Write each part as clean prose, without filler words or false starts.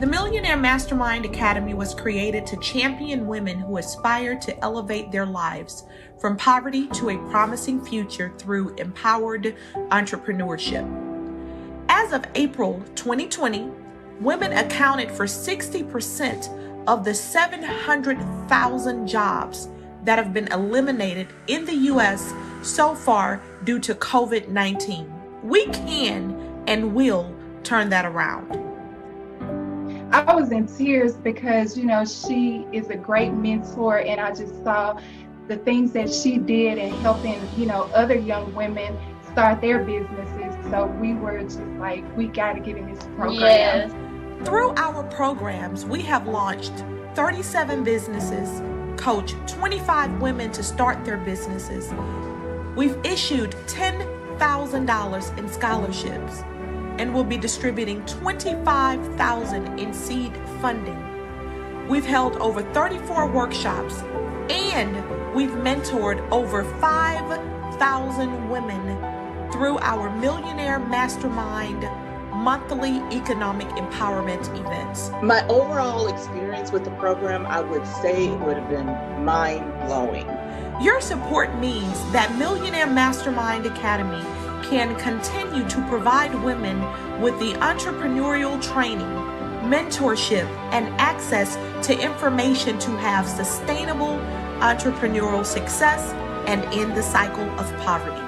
The Millionaire Mastermind Academy was created to champion women who aspire to elevate their lives from poverty to a promising future through empowered entrepreneurship. As of April 2020, women accounted for 60% of the 700,000 jobs that have been eliminated in the U.S. so far due to COVID-19. We can and will turn that around. I was in tears because, she is a great mentor, and I just saw the things that she did in helping, other young women start their businesses. So we were just like, we got to get in this program. Yes. Through our programs, we have launched 37 businesses, coached 25 women to start their businesses. We've issued $10,000 in scholarships and will be distributing $25,000 in seed funding. We've held over 34 workshops, and we've mentored over 5,000 women through our Millionaire Mastermind monthly economic empowerment events. My overall experience with the program, I would say it would have been mind-blowing. Your support means that Millionaire Mastermind Academy can continue to provide women with the entrepreneurial training, mentorship, and access to information to have sustainable entrepreneurial success and end the cycle of poverty.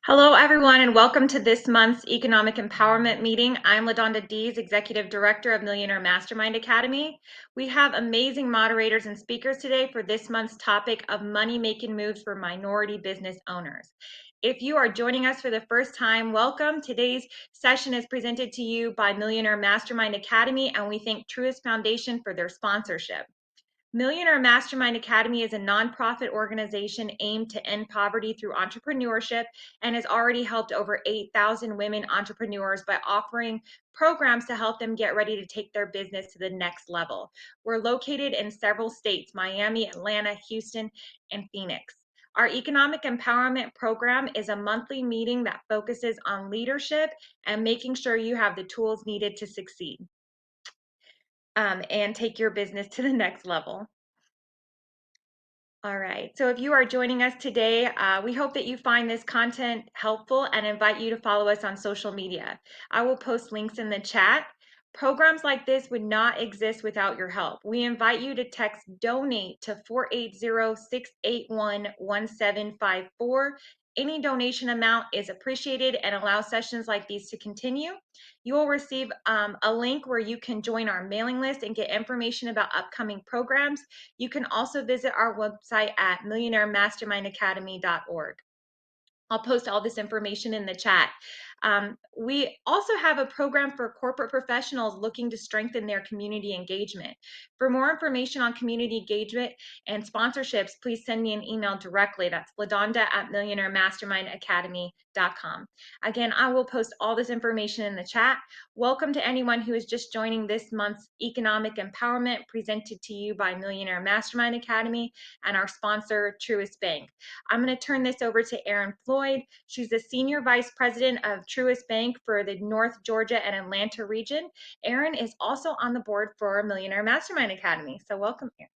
Hello, everyone, and welcome to this month's Economic Empowerment Meeting. I'm LaDonda Dees, Executive Director of Millionaire Mastermind Academy. We have amazing moderators and speakers today for this month's topic of money-making moves for minority business owners. If you are joining us for the first time, welcome. Today's session is presented to you by Millionaire Mastermind Academy, and we thank Truist Foundation for their sponsorship. Millionaire Mastermind Academy is a nonprofit organization aimed to end poverty through entrepreneurship and has already helped over 8,000 women entrepreneurs by offering programs to help them get ready to take their business to the next level. We're located in several states: Miami, Atlanta, Houston, and Phoenix. Our Economic Empowerment Program is a monthly meeting that focuses on leadership and making sure you have the tools needed to succeed. And take your business to the next level. All right, so if you are joining us today, we hope that you find this content helpful and invite you to follow us on social media. I will post links in the chat. Programs like this would not exist without your help. We invite you to text DONATE to 480-681-1754. Any donation amount is appreciated and allows sessions like these to continue. You will receive a link where you can join our mailing list and get information about upcoming programs. You can also visit our website at millionairemastermindacademy.org. I'll post all this information in the chat. We also have a program for corporate professionals looking to strengthen their community engagement. For more information on community engagement and sponsorships, please send me an email directly. That's ladonda@millionairemastermindacademy.com. Again, I will post all this information in the chat. Welcome to anyone who is just joining this month's Economic Empowerment presented to you by Millionaire Mastermind Academy and our sponsor, Truist Bank. I'm going to turn this over to Erin Floyd. She's the Senior Vice President of Truist Bank for the North Georgia and Atlanta region. Erin is also on the board for Millionaire Mastermind Academy. So welcome, Erin.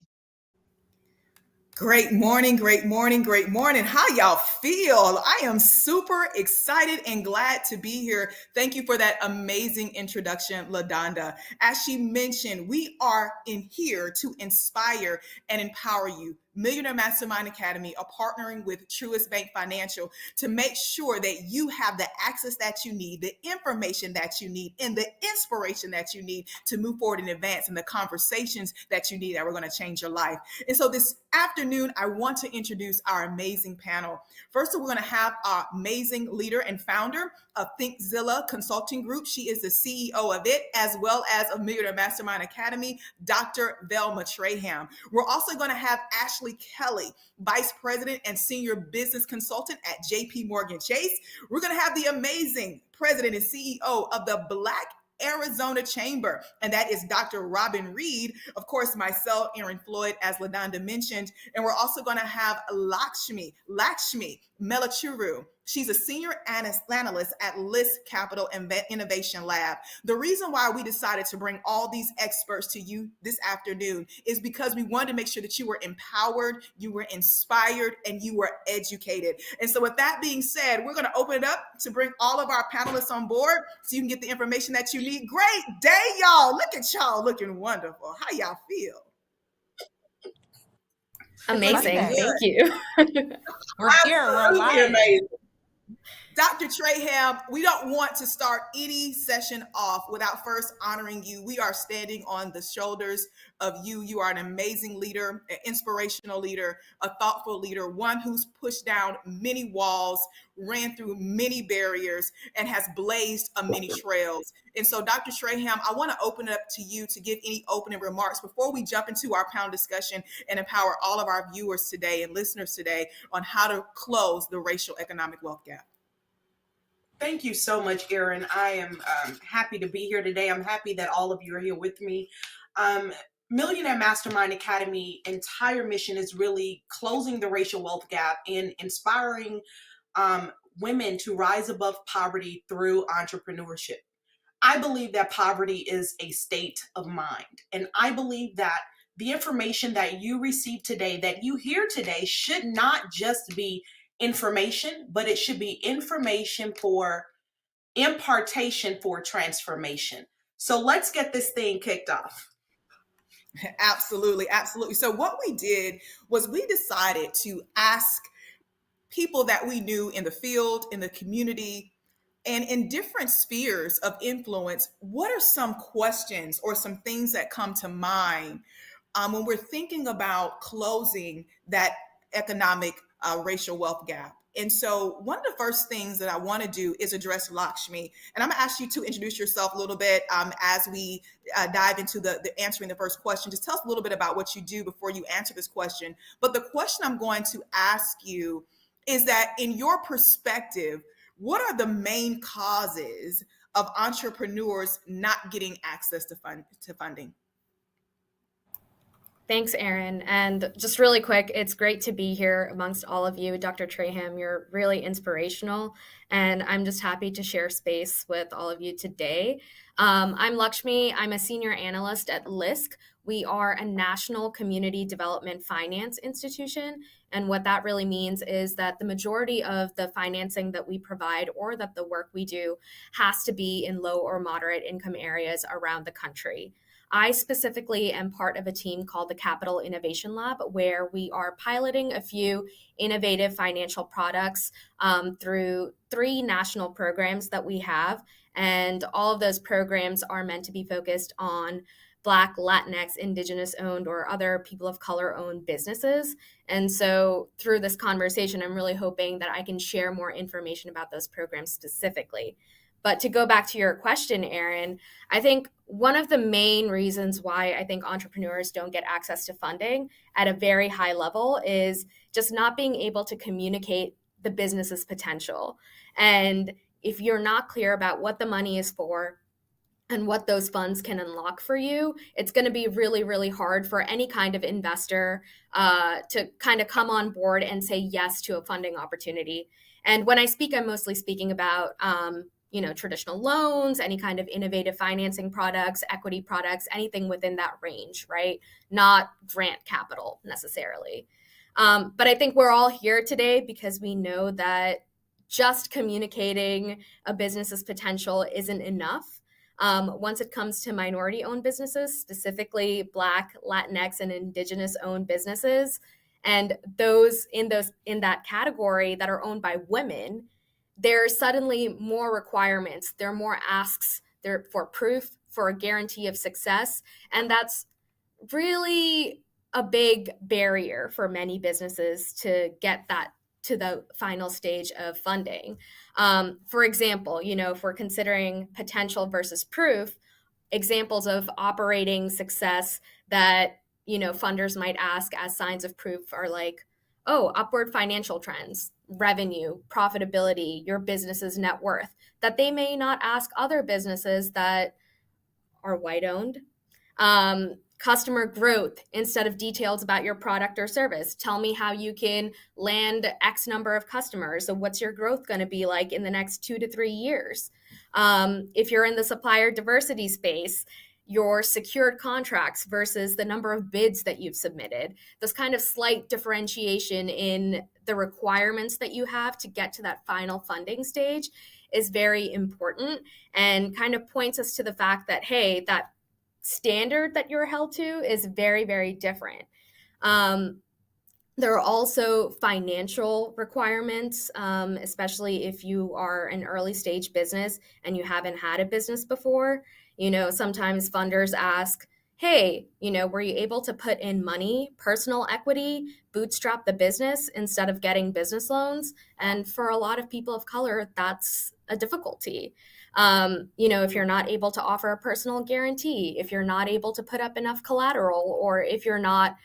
Great morning, great morning, great morning. How y'all feel? I am super excited and glad to be here. Thank you for that amazing introduction, LaDonda. As she mentioned, we are in here to inspire and empower you. Millionaire Mastermind Academy are partnering with Truist Bank Financial to make sure that you have the access that you need, the information that you need, and the inspiration that you need to move forward and advance in the conversations that you need that are going to change your life. And so this afternoon, I want to introduce our amazing panel. First, we're going to have our amazing leader and founder of ThinkZILLA Consulting Group. She is the CEO of it, as well as of Millionaire Mastermind Academy, Dr. Velma Trayham. We're also going to have Ashley Kelly, Vice President and Senior Business Consultant at JP Morgan Chase. We're going to have the amazing President and CEO of the Black Arizona Chamber, and that is Dr. Robin Reed, of course, myself, Erin, Floyd, as LaDonda mentioned, and we're also going to have Lakshmi Mellacheruvu. She's a senior analyst at LISC Capital Innovation Lab. The reason why we decided to bring all these experts to you this afternoon is because we wanted to make sure that you were empowered, you were inspired, and you were educated. And so with that being said, we're going to open it up to bring all of our panelists on board so you can get the information that you need. Great day, y'all. Look at y'all looking wonderful. How y'all feel? Amazing. Love that. Thank you. We're here. We're Absolutely alive. amazing. Dr. Trayham, we don't want to start any session off without first honoring you. We are standing on the shoulders of you. You are an amazing leader, an inspirational leader, a thoughtful leader, one who's pushed down many walls, ran through many barriers, and has blazed many trails. And so, Dr. Trayham, I want to open it up to you to give any opening remarks before we jump into our panel discussion and empower all of our viewers today and listeners today on how to close the racial economic wealth gap. Thank you so much, Erin. I am happy to be here today. I'm happy that all of you are here with me. Millionaire Mastermind Academy entire mission is really closing the racial wealth gap and inspiring women to rise above poverty through entrepreneurship. I believe that poverty is a state of mind. And I believe that the information that you receive today, that you hear today, should not just be information, but it should be information for impartation for transformation. So let's get this thing kicked off. Absolutely, absolutely. So what we did was we decided to ask people that we knew in the field, in the community, and in different spheres of influence, what are some questions or some things that come to mind when we're thinking about closing that economic racial wealth gap? And so one of the first things that I want to do is address Lakshmi. And I'm going to ask you to introduce yourself a little bit as we dive into the answering the first question. Just tell us a little bit about what you do before you answer this question. But the question I'm going to ask you is that in your perspective, what are the main causes of entrepreneurs not getting access to funding? Thanks, Erin. And just really quick, it's great to be here amongst all of you. Dr. Trayham, you're really inspirational. And I'm just happy to share space with all of you today. I'm Lakshmi. I'm a senior analyst at LISC. We are a national community development finance institution. And what that really means is that the majority of the financing that we provide or that the work we do has to be in low or moderate income areas around the country. I specifically am part of a team called the Capital Innovation Lab, where we are piloting a few innovative financial products through 3 national programs that we have. And all of those programs are meant to be focused on Black, Latinx, Indigenous owned, or other people of color owned businesses. And so through this conversation, I'm really hoping that I can share more information about those programs specifically. But to go back to your question, Erin, I think one of the main reasons why I think entrepreneurs don't get access to funding at a very high level is just not being able to communicate the business's potential. And if you're not clear about what the money is for and what those funds can unlock for you, it's going to be really, really hard for any kind of investor to kind of come on board and say yes to a funding opportunity. And when I speak, I'm mostly speaking about traditional loans, any kind of innovative financing products, equity products, anything within that range, right? Not grant capital necessarily. But I think we're all here today because we know that just communicating a business's potential isn't enough. Once it comes to minority-owned businesses, specifically Black, Latinx, and Indigenous-owned businesses, and those in that category that are owned by women, there are suddenly more requirements. There are more asks there for proof, for a guarantee of success. And that's really a big barrier for many businesses to get that to the final stage of funding. For example, if we're considering potential versus proof, examples of operating success that, funders might ask as signs of proof are like, upward financial trends, revenue, profitability, your business's net worth, that they may not ask other businesses that are white owned. Customer growth instead of details about your product or service. Tell me how you can land X number of customers. So what's your growth going to be like in the next 2 to 3 years? If you're in the supplier diversity space, your secured contracts versus the number of bids that you've submitted. This kind of slight differentiation in the requirements that you have to get to that final funding stage is very important and kind of points us to the fact that, hey, that standard that you're held to is very, very different. There are also financial requirements, especially if you are an early stage business and you haven't had a business before. Sometimes funders ask, hey, were you able to put in money, personal equity, bootstrap the business instead of getting business loans? And for a lot of people of color, that's a difficulty. If you're not able to offer a personal guarantee, if you're not able to put up enough collateral, or if you're not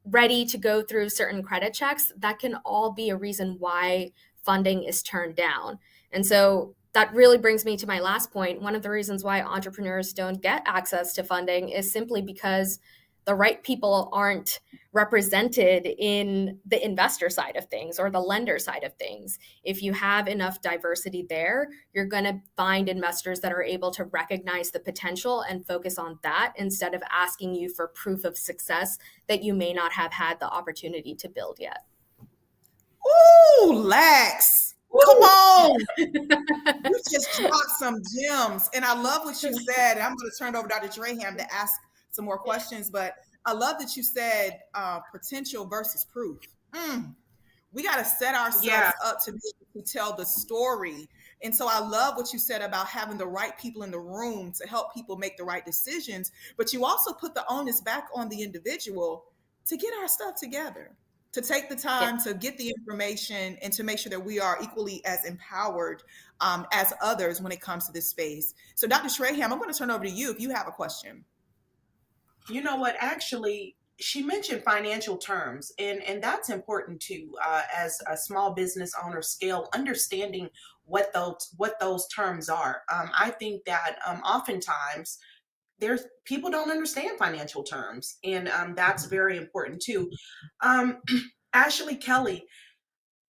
ready to go through certain credit checks, that can all be a reason why funding is turned down. And so that really brings me to my last point. One of the reasons why entrepreneurs don't get access to funding is simply because the right people aren't represented in the investor side of things or the lender side of things. If you have enough diversity there, you're going to find investors that are able to recognize the potential and focus on that instead of asking you for proof of success that you may not have had the opportunity to build yet. Ooh, Lex. Come on. You just dropped some gems. And I love what you said. I'm going to turn it over to Dr. Trayham to ask some more questions, but I love that you said potential versus proof. We got to set ourselves up to be able to tell the story. And so I love what you said about having the right people in the room to help people make the right decisions. But you also put the onus back on the individual to get our stuff together, to take the time to get the information and to make sure that we are equally as empowered as others when it comes to this space. So Dr. Trayham, I'm going to turn over to you if you have a question. You know what, actually, she mentioned financial terms, and that's important too. As a small business owner scale, understanding what those terms are. I think that oftentimes people don't understand financial terms, and that's very important too. Ashley Kelly,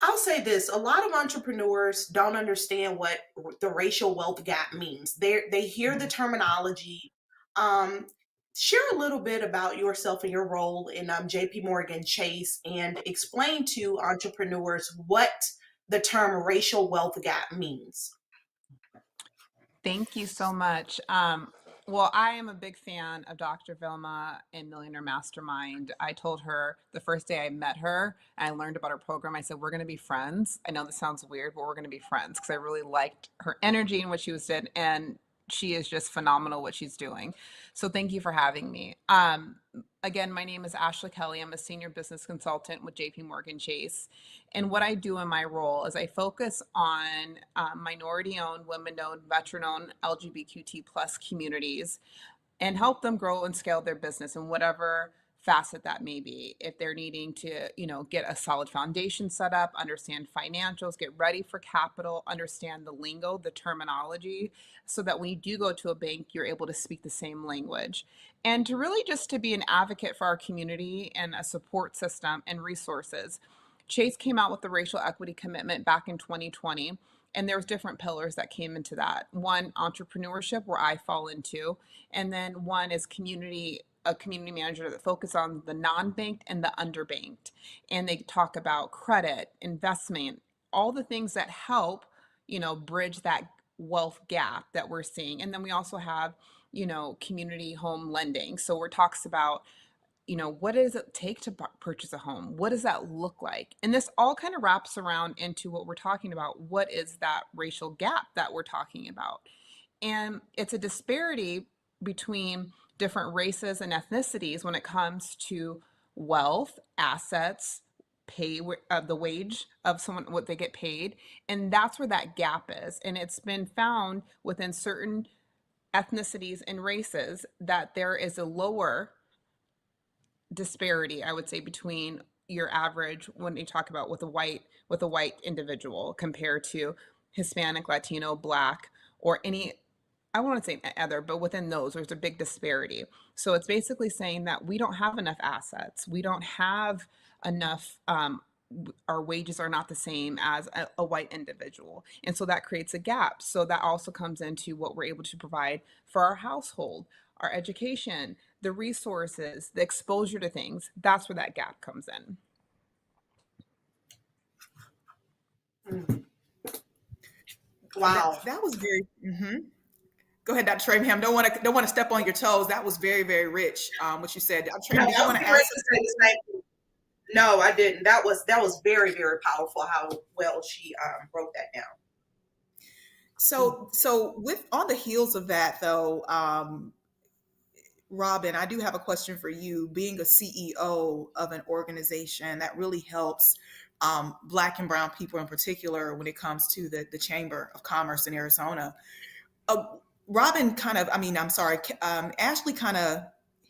I'll say this: a lot of entrepreneurs don't understand what the racial wealth gap means. They hear the terminology. Share a little bit about yourself and your role in JP Morgan Chase, and explain to entrepreneurs what the term racial wealth gap means. Thank you so much. Well, I am a big fan of Dr. Velma and Millionaire Mastermind. I told her the first day I met her and I learned about her program, I said, we're going to be friends. I know this sounds weird, but we're going to be friends because I really liked her energy and what she was doing. And she is just phenomenal what she's doing. So thank you for having me. Again, my name is Ashley Kelly. I'm a senior business consultant with JP Morgan Chase. And what I do in my role is I focus on minority-owned, women-owned, veteran-owned, LGBTQ+ communities and help them grow and scale their business in whatever facet that may be. If they're needing to, get a solid foundation set up, understand financials, get ready for capital, understand the lingo, the terminology, so that when you do go to a bank, you're able to speak the same language. And to really just to be an advocate for our community and a support system and resources. Chase came out with the racial equity commitment back in 2020. And there's different pillars that came into that. One, entrepreneurship, where I fall into. And then one is a community manager that focus on the non-banked and the underbanked. And they talk about credit, investment, all the things that help, bridge that wealth gap that we're seeing. And then we also have, community home lending. So we're talks about, what does it take to purchase a home? What does that look like? And this all kind of wraps around into what we're talking about. What is that racial gap that we're talking about? And it's a disparity between different races and ethnicities when it comes to wealth, assets, pay, the wage of someone, what they get paid. And that's where that gap is. And it's been found within certain ethnicities and races that there is a lower disparity, I would say, between your average when you talk about with a white individual compared to Hispanic, Latino, Black, or any I want to say other, but within those, there's a big disparity. So it's basically saying that we don't have enough assets. We don't have enough, our wages are not the same as a white individual. And so that creates a gap. So that also comes into what we're able to provide for our household, our education, the resources, the exposure to things. That's where that gap comes in. Wow. That was very. Go ahead, Dr. Trayham. Don't want to step on your toes. That was very, very rich. What you said. Dr. Trayham, did you want to add? No, I didn't. That was very, very powerful how well she broke that down. So with on the heels of that, though, Robin, I do have a question for you. Being a CEO of an organization that really helps Black and Brown people in particular when it comes to the Chamber of Commerce in Arizona. Robin Ashley kind of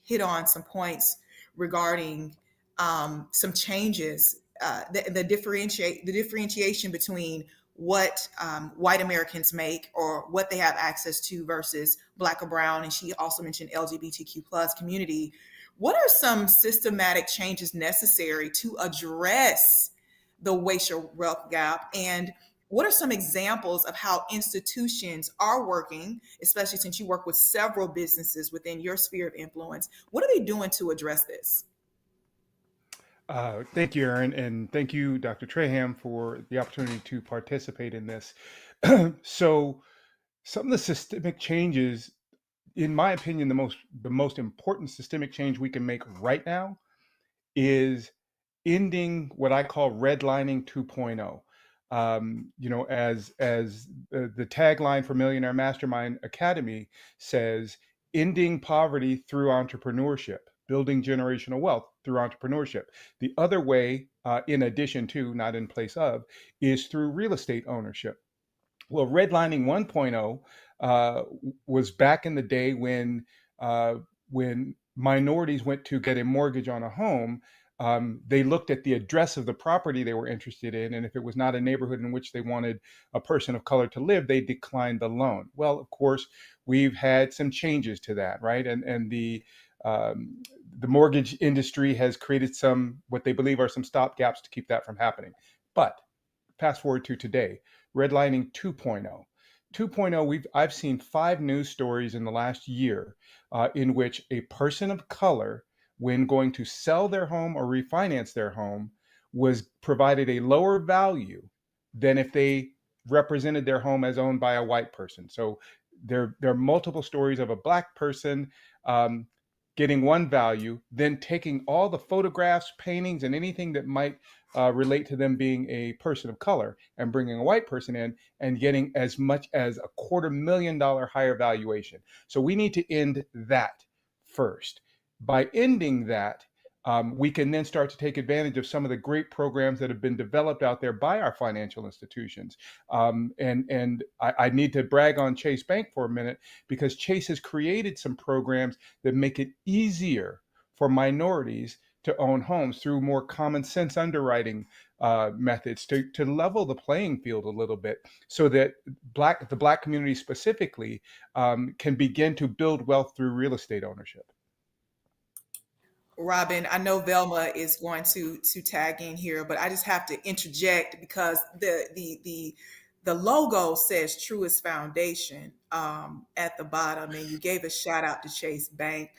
hit on some points regarding some changes, the differentiation between what white Americans make or what they have access to versus Black or Brown. And she also mentioned LGBTQ plus community. What are some systematic changes necessary to address the racial wealth gap? And what are some examples of how institutions are working, especially since you work with several businesses within your sphere of influence? What are they doing to address this? Thank you, Erin, and thank you, Dr. Trayham, for the opportunity to participate in this. So, some of the systemic changes, in my opinion, the most important systemic change we can make right now is ending what I call redlining 2.0. As the tagline for Millionaire Mastermind Academy says, ending poverty through entrepreneurship, building generational wealth through entrepreneurship. The other way, in addition to, not in place of, is through real estate ownership. Well, redlining 1.0 was back in the day when minorities went to get a mortgage on a home. They looked at the address of the property they were interested in, and if it was not a neighborhood in which they wanted a person of color to live, they declined the loan. Well, of course, we've had some changes to that, right? And the mortgage industry has created some, what they believe are some stopgaps to keep that from happening. But fast forward to today, redlining 2.0. 2.0, I've seen 5 news stories in the last year in which a person of color, when going to sell their home or refinance their home, was provided a lower value than if they represented their home as owned by a white person. So there are multiple stories of a Black person getting one value, then taking all the photographs, paintings, and anything that might relate to them being a person of color and bringing a white person in and getting as much as $250,000 higher valuation. So we need to end that first. By ending that, we can then start to take advantage of some of the great programs that have been developed out there by our financial institutions. And I need to brag on Chase Bank for a minute, because Chase has created some programs that make it easier for minorities to own homes through more common sense underwriting methods to level the playing field a little bit, so that the Black community specifically can begin to build wealth through real estate ownership. Robin, I know Velma is going to tag in here, but I just have to interject because the logo says Truist Foundation at the bottom, and you gave a shout out to Chase Bank.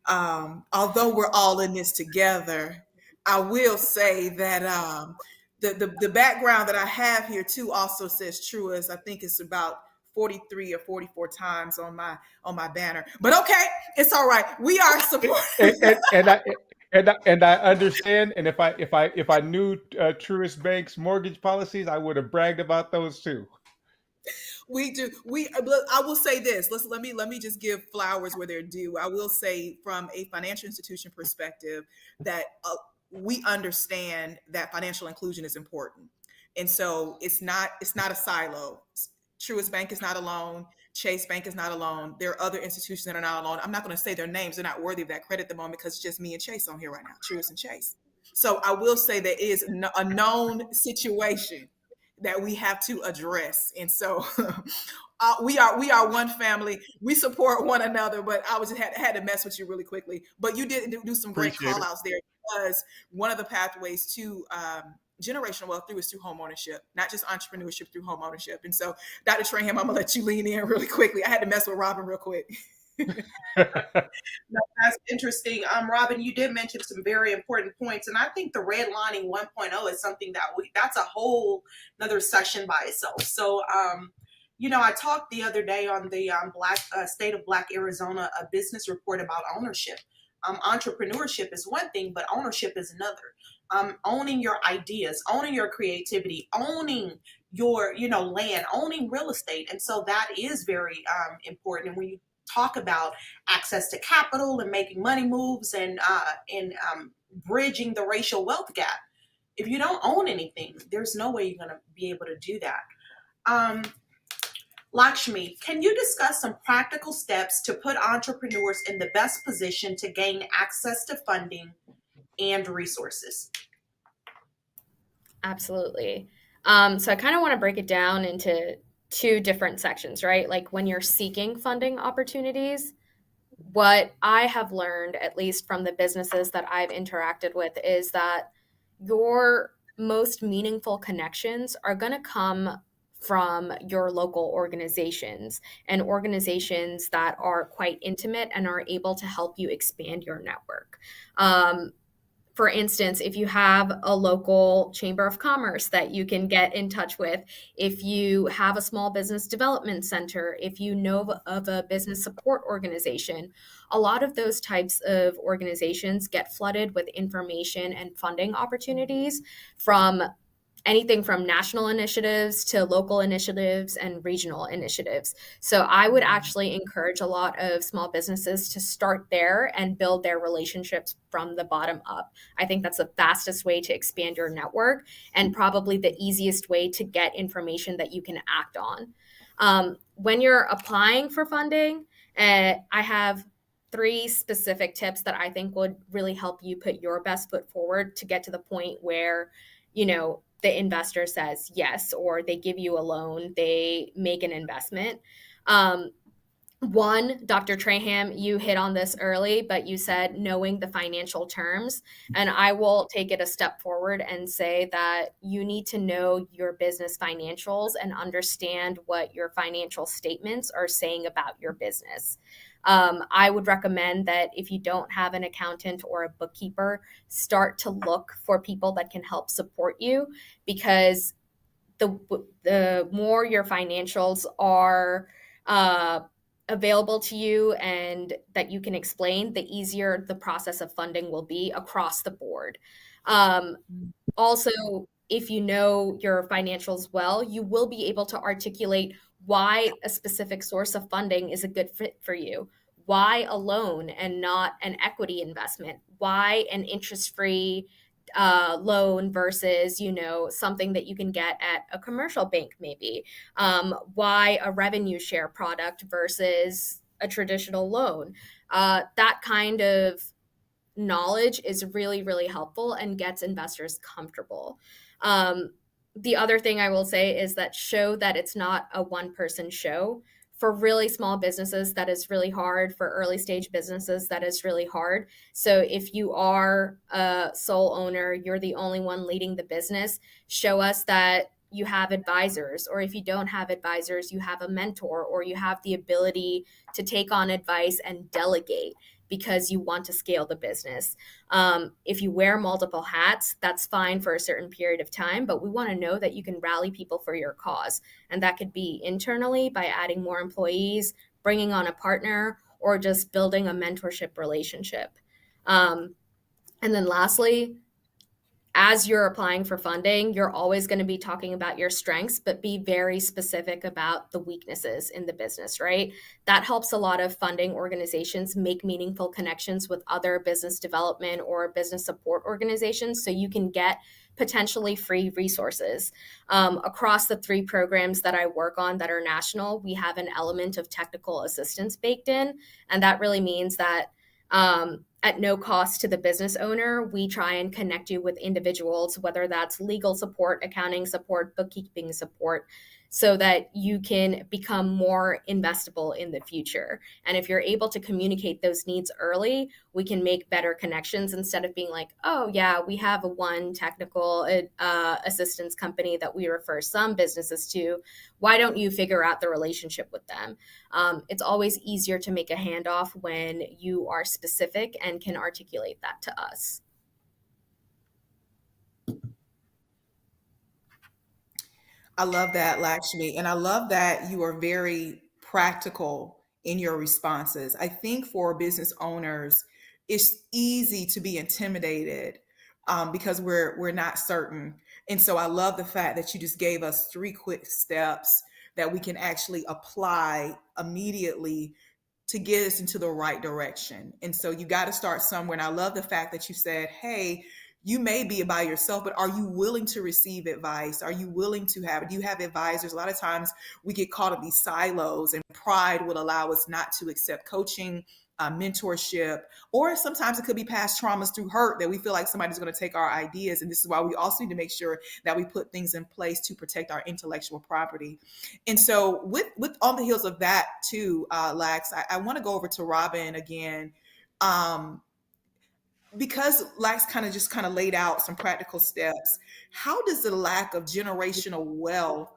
Although we're all in this together, I will say that the background that I have here too also says Truist. I think it's about 43 or 44 times on my banner, but okay, it's all right. We are supporting. And I understand. And if I knew Truist Bank's mortgage policies, I would have bragged about those too. We do. I will say this. Let me just give flowers where they're due. I will say, from a financial institution perspective, that we understand that financial inclusion is important, and so it's not a silo. Truist Bank is not alone. Chase Bank is not alone. There are other institutions that are not alone. I'm not going to say their names. They're not worthy of that credit at the moment because it's just me and Chase on here right now, Truist and Chase. So I will say there is a known situation that we have to address. And so we are one family. We support one another, but I was just had to mess with you really quickly. But you did do some great Appreciate call it. outs there, because one of the pathways to generational wealth is through home ownership, not just entrepreneurship, through home ownership. And so, Dr. Trayham, I'm gonna let you lean in really quickly. I had to mess with Robin real quick. No, that's interesting. Robin, you did mention some very important points, and I think the redlining 1.0 is something that that's a whole another session by itself. So, I talked the other day on the State of Black Arizona, a business report about ownership. Entrepreneurship is one thing, but ownership is another. Owning your ideas, owning your creativity, owning your, land, owning real estate. And so that is very important. And when you talk about access to capital and making money moves and bridging the racial wealth gap, if you don't own anything, there's no way you're going to be able to do that. Lakshmi, can you discuss some practical steps to put entrepreneurs in the best position to gain access to funding and resources? Absolutely. So I kind of want to break it down into two different sections, right? Like when you're seeking funding opportunities, what I have learned, at least from the businesses that I've interacted with, is that your most meaningful connections are going to come from your local organizations and organizations that are quite intimate and are able to help you expand your network. For instance, if you have a local chamber of commerce that you can get in touch with, if you have a small business development center, if you know of a business support organization, a lot of those types of organizations get flooded with information and funding opportunities from anything from national initiatives to local initiatives and regional initiatives. So I would actually encourage a lot of small businesses to start there and build their relationships from the bottom up. I think that's the fastest way to expand your network and probably the easiest way to get information that you can act on. When you're applying for funding, I have 3 specific tips that I think would really help you put your best foot forward to get to the point where, the investor says yes, or they give you a loan, they make an investment. One, Dr. Trayham, you hit on this early, but you said knowing the financial terms. And I will take it a step forward and say that you need to know your business financials and understand what your financial statements are saying about your business. I would recommend that if you don't have an accountant or a bookkeeper, start to look for people that can help support you, because the more your financials are available to you and that you can explain, the easier the process of funding will be across the board. Also, if you know your financials well, you will be able to articulate why a specific source of funding is a good fit for you. Why a loan and not an equity investment? Why an interest-free loan versus, something that you can get at a commercial bank maybe? Why a revenue share product versus a traditional loan? That kind of knowledge is really, really helpful and gets investors comfortable. The other thing I will say is that show that it's not a one-person show. For really small businesses, that is really hard. For early stage businesses, that is really hard. So if you are a sole owner, you're the only one leading the business, show us that you have advisors, or if you don't have advisors, you have a mentor, or you have the ability to take on advice and delegate because you want to scale the business. If you wear multiple hats, that's fine for a certain period of time, but we want to know that you can rally people for your cause. And that could be internally by adding more employees, bringing on a partner, or just building a mentorship relationship. And then lastly, as you're applying for funding, you're always going to be talking about your strengths, but be very specific about the weaknesses in the business, right? That helps a lot of funding organizations make meaningful connections with other business development or business support organizations so you can get potentially free resources. Across the 3 programs that I work on that are national, we have an element of technical assistance baked in. And that really means that at no cost to the business owner, we try and connect you with individuals, whether that's legal support, accounting support, bookkeeping support, so that you can become more investable in the future. And if you're able to communicate those needs early, we can make better connections instead of being like, oh yeah, we have a one technical assistance company that we refer some businesses to. Why don't you figure out the relationship with them? It's always easier to make a handoff when you are specific and can articulate that to us. I love that, Lakshmi. And I love that you are very practical in your responses. I think for business owners, it's easy to be intimidated because we're not certain. And so I love the fact that you just gave us 3 quick steps that we can actually apply immediately to get us into the right direction. And so you got to start somewhere. And I love the fact that you said, hey, you may be by yourself, but are you willing to receive advice? Are you willing to do you have advisors? A lot of times we get caught in these silos, and pride will allow us not to accept coaching, mentorship, or sometimes it could be past traumas through hurt that we feel like somebody's going to take our ideas. And this is why we also need to make sure that we put things in place to protect our intellectual property. And so with on the heels of that too, Lax, I want to go over to Robin again. Because Lax kind of laid out some practical steps, how does the lack of generational wealth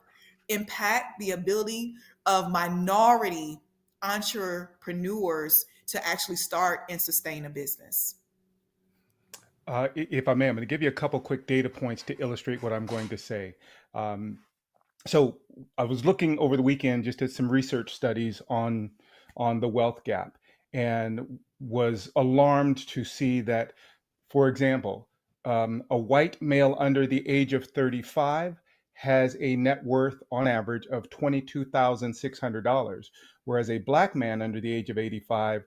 impact the ability of minority entrepreneurs to actually start and sustain a business? If I may, I'm going to give you a couple quick data points to illustrate what I'm going to say. So I was looking over the weekend, just did some research studies on the wealth gap, and was alarmed to see that, for example, a white male under the age of 35 has a net worth on average of $22,600, whereas a black man under the age of 35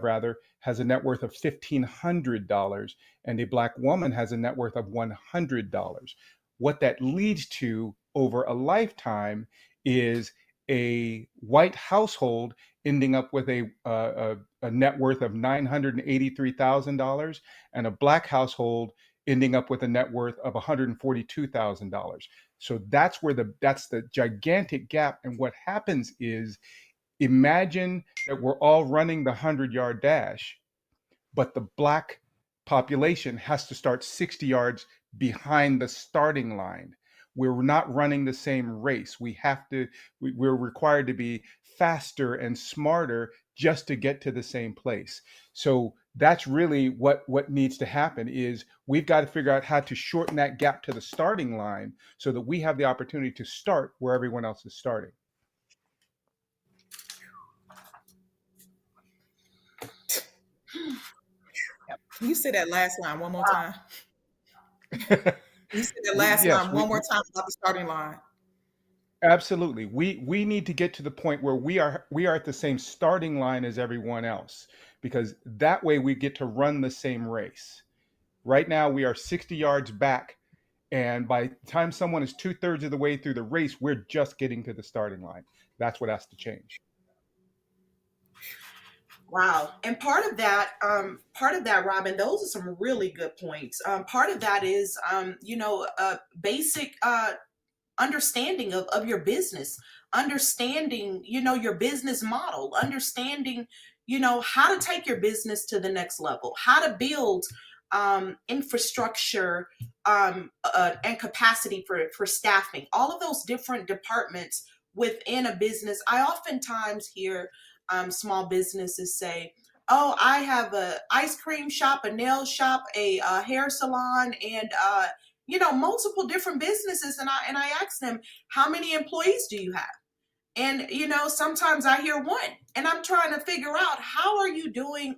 rather, has a net worth of $1,500, and a black woman has a net worth of $100. What that leads to over a lifetime is a white household ending up with a net worth of $983,000, and a black household ending up with a net worth of $142,000. So that's the gigantic gap. And what happens is, imagine that we're all running the 100-yard dash, but the black population has to start 60 yards behind the starting line. We're not running the same race. We're required to be faster and smarter just to get to the same place. So that's really what needs to happen, is we've got to figure out how to shorten that gap to the starting line so that we have the opportunity to start where everyone else is starting. Can you say that last line one more time? Can you say that last line one more time about the starting line? Absolutely. We need to get to the point where we are at the same starting line as everyone else, because that way we get to run the same race. Right now we are 60 yards back, and by the time someone is 2/3 of the way through the race, we're just getting to the starting line. That's what has to change. Wow. And part of that, Robin, those are some really good points. Part of that is, basic understanding of your business, understanding, your business model, understanding, how to take your business to the next level, how to build infrastructure and capacity for staffing, all of those different departments within a business. I oftentimes hear small businesses say, oh, I have a ice cream shop, a nail shop, a hair salon, and multiple different businesses. And I ask them, how many employees do you have? And sometimes I hear one, and I'm trying to figure out, how are you doing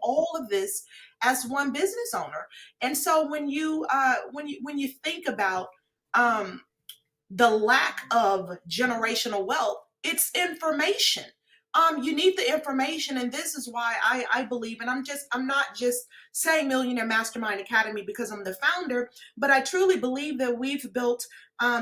all of this as one business owner? And so when you think about the lack of generational wealth, it's information. you need the information. And this is why I believe, and I'm not just saying Millionaire Mastermind Academy because I'm the founder, but I truly believe that we've built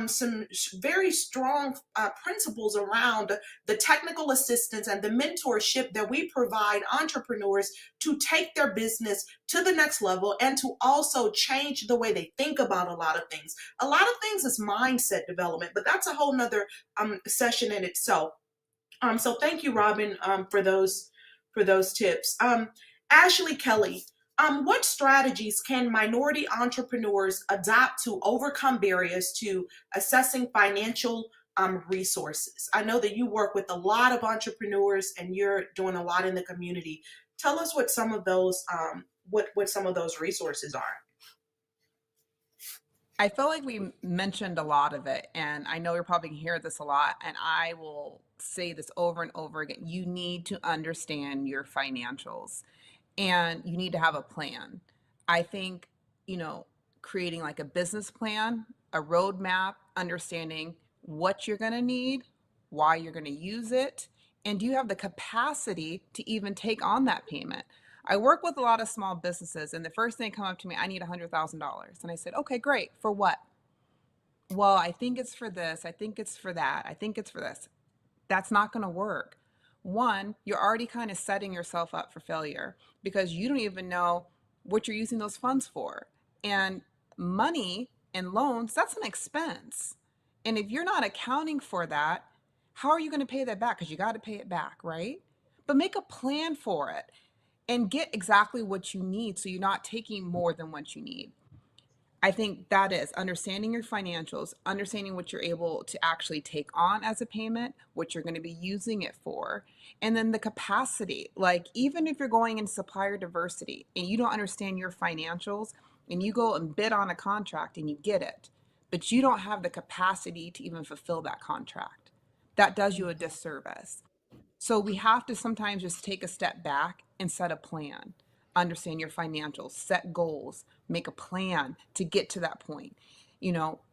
some very strong principles around the technical assistance and the mentorship that we provide entrepreneurs to take their business to the next level and to also change the way they think about a lot of things. A lot of things is mindset development, but that's a whole nother session in itself. So thank you, Robin, for those tips. Ashley Kelly, what strategies can minority entrepreneurs adopt to overcome barriers to accessing financial resources? I know that you work with a lot of entrepreneurs and you're doing a lot in the community. Tell us what some of those what some of those resources are. I feel like we mentioned a lot of it, and I know you're probably going to hear this a lot, and I will say this over and over again. You need to understand your financials, and you need to have a plan. I think, creating like a business plan, a roadmap, understanding what you're going to need, why you're going to use it, and do you have the capacity to even take on that payment? I work with a lot of small businesses, and the first thing come up to me, I need $100,000. And I said, okay, great. For what? Well, I think it's for this. I think it's for that. I think it's for this. That's not going to work. One, you're already kind of setting yourself up for failure because you don't even know what you're using those funds for. And money and loans, that's an expense. And if you're not accounting for that, how are you going to pay that back? Because you got to pay it back, right? But make a plan for it and get exactly what you need so you're not taking more than what you need. I think that is understanding your financials, understanding what you're able to actually take on as a payment, what you're going to be using it for, and then the capacity. Like, even if you're going in supplier diversity and you don't understand your financials and you go and bid on a contract and you get it, but you don't have the capacity to even fulfill that contract, that does you a disservice. So we have to sometimes just take a step back and set a plan, understand your financials, set goals, make a plan to get to that point.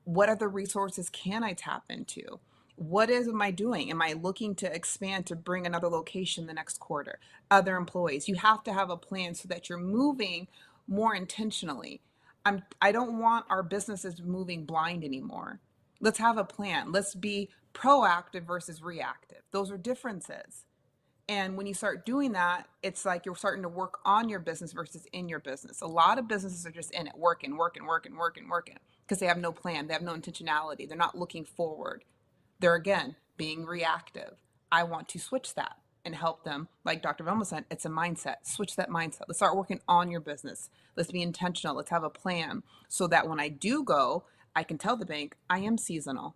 What other resources can I tap into? What am I doing? Am I looking to expand to bring another location the next quarter? Other employees? You have to have a plan so that you're moving more intentionally. I don't want our businesses moving blind anymore. Let's have a plan. Let's be proactive versus reactive. Those are differences. And when you start doing that, it's like you're starting to work on your business versus in your business. A lot of businesses are just in it, working, because they have no plan. They have no intentionality. They're not looking forward. They're, again, being reactive. I want to switch that and help them. Like Dr. Velma said, it's a mindset. Switch that mindset. Let's start working on your business. Let's be intentional. Let's have a plan so that when I do go, I can tell the bank I am seasonal.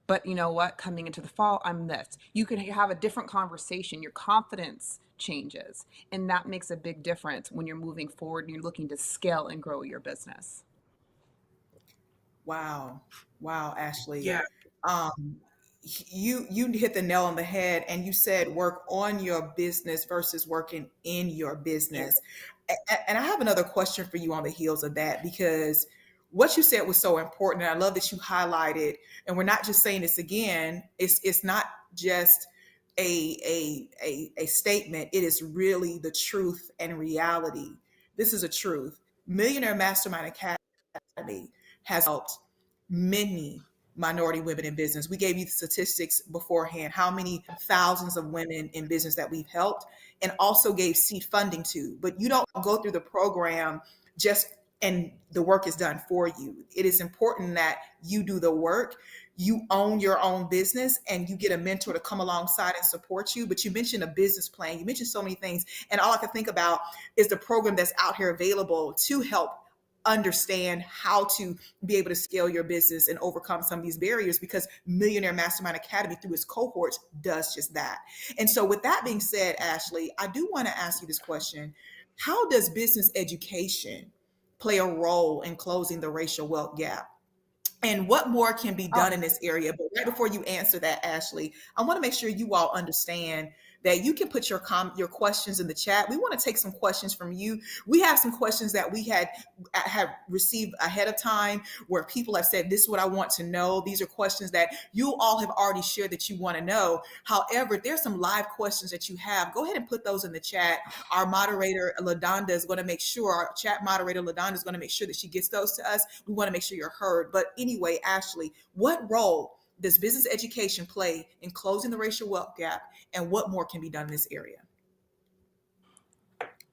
But you know what? Coming into the fall, I'm this. You can have a different conversation. Your confidence changes. And that makes a big difference when you're moving forward and you're looking to scale and grow your business. Wow, Ashley. Yeah. You hit the nail on the head, and you said work on your business versus working in your business. And I have another question for you on the heels of that, because what you said was so important. And I love that you highlighted, and we're not just saying this again, it's not just a statement. It is really the truth and reality. This is a truth. Millionaire Mastermind Academy has helped many minority women in business. We gave you the statistics beforehand, how many thousands of women in business that we've helped, and also gave seed funding to. But you don't go through the program and the work is done for you. It is important that you do the work. You own your own business, and you get a mentor to come alongside and support you. But you mentioned a business plan. You mentioned so many things. And all I can think about is the program that's out here available to help understand how to be able to scale your business and overcome some of these barriers, because Millionaire Mastermind Academy, through its cohorts, does just that. And so with that being said, Ashley, I do want to ask you this question. How does business education play a role in closing the racial wealth gap? And what more can be done in this area? But right before you answer that, Ashley, I want to make sure you all understand that you can put your questions in the chat. We want to take some questions from you. We have some questions that we have received ahead of time where people have said, this is what I want to know. These are questions that you all have already shared that you want to know. However, if there's some live questions that you have, go ahead and put those in the chat. Our moderator, LaDonda, is going to make sure, our chat moderator, LaDonda, is going to make sure that she gets those to us. We want to make sure you're heard. But anyway, Ashley, what role does business education play in closing the racial wealth gap, and what more can be done in this area?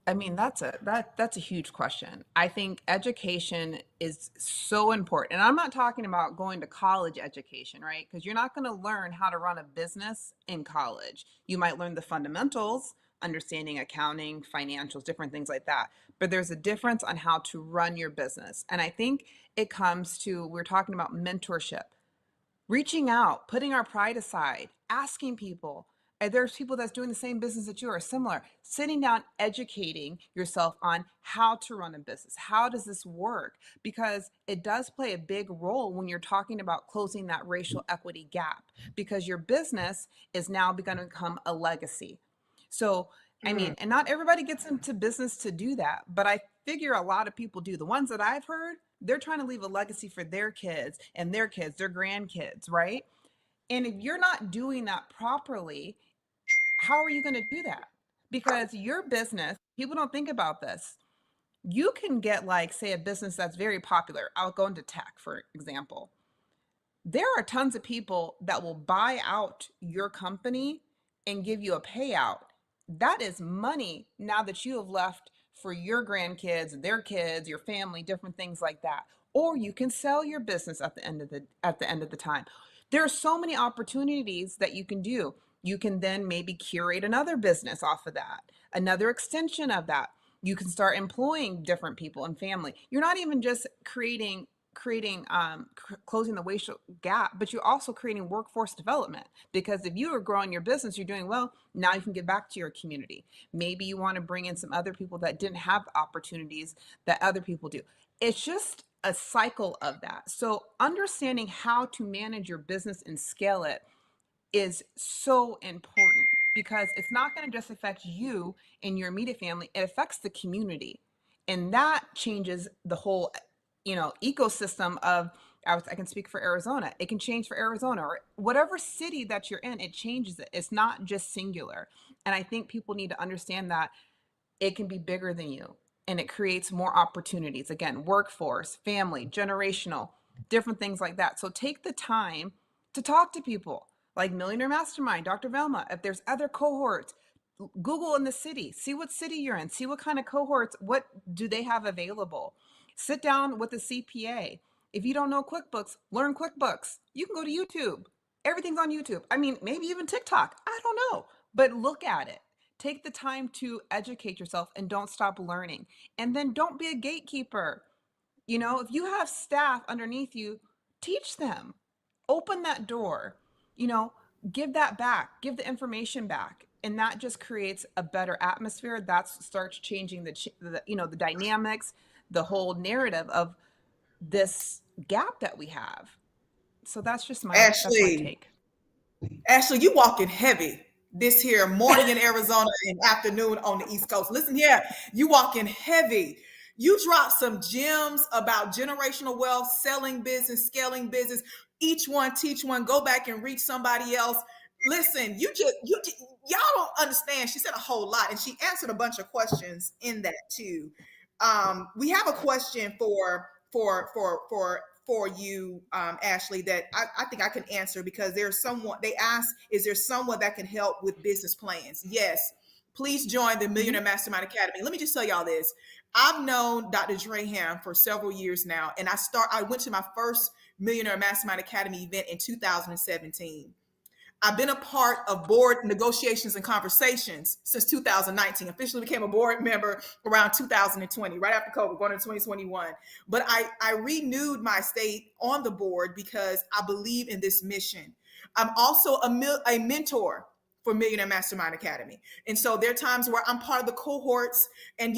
I mean, that's a huge question. I think education is so important. And I'm not talking about going to college education, right? Because you're not going to learn how to run a business in college. You might learn the fundamentals, understanding accounting, financials, different things like that. But there's a difference on how to run your business. And I think it comes to, we're talking about mentorship. Reaching out, putting our pride aside, asking people. There's people that's doing the same business that you are, similar. Sitting down, educating yourself on how to run a business. How does this work? Because it does play a big role when you're talking about closing that racial equity gap, because your business is now going to become a legacy. So, I mean, and not everybody gets into business to do that, but I figure a lot of people do. The ones that I've heard, they're trying to leave a legacy for their kids and their kids, their grandkids, right? And if you're not doing that properly, how are you going to do that? Because your business, people don't think about this. You can get, like, say, a business that's very popular. I'll go into tech, for example. There are tons of people that will buy out your company and give you a payout. That is money now that you have left for your grandkids, their kids, your family, different things like that. Or you can sell your business at the end of the time. There are so many opportunities that you can do. You can then maybe curate another business off of that, another extension of that. You can start employing different people and family. You're not even just closing the racial gap, but you're also creating workforce development. Because if you are growing your business, you're doing well, now you can give back to your community. Maybe you want to bring in some other people that didn't have opportunities that other people do. It's just a cycle of that. So understanding how to manage your business and scale it is so important, because it's not going to just affect you and your immediate family. It affects the community, and that changes the whole ecosystem of, I can speak for Arizona. It can change for Arizona or whatever city that you're in. It changes it. It's not just singular. And I think people need to understand that it can be bigger than you, and it creates more opportunities. Again, workforce, family, generational, different things like that. So take the time to talk to people like Millionaire Mastermind, Dr. Velma. If there's other cohorts, Google in the city, see what city you're in, see what kind of cohorts, what do they have available. Sit down with a CPA. If you don't know QuickBooks, learn QuickBooks. You can go to YouTube. Everything's on YouTube. I mean, maybe even TikTok. I don't know, but look at it. Take the time to educate yourself and don't stop learning. And then don't be a gatekeeper. If you have staff underneath you, teach them. Open that door. Give that back. Give the information back. And that just creates a better atmosphere. That starts changing the dynamics, the whole narrative of this gap that we have. So that's just my take. Ashley, you walking heavy this here morning in Arizona and afternoon on the East Coast. Listen here, you walking heavy. You dropped some gems about generational wealth, selling business, scaling business. Each one, teach one, go back and reach somebody else. Listen, y'all don't understand. She said a whole lot, and she answered a bunch of questions in that too. We have a question for you, Ashley, that I think I can answer, because there's someone, they asked, is there someone that can help with business plans? Yes, please join the Millionaire Mastermind Academy. Let me just tell y'all this. I've known Dr. Trayham for several years now, and I went to my first Millionaire Mastermind Academy event in 2017. I've been a part of board negotiations and conversations since 2019. Officially became a board member around 2020, right after COVID, going into 2021. But I renewed my stay on the board because I believe in this mission. I'm also a mentor for Millionaire Mastermind Academy. And so there are times where I'm part of the cohorts, and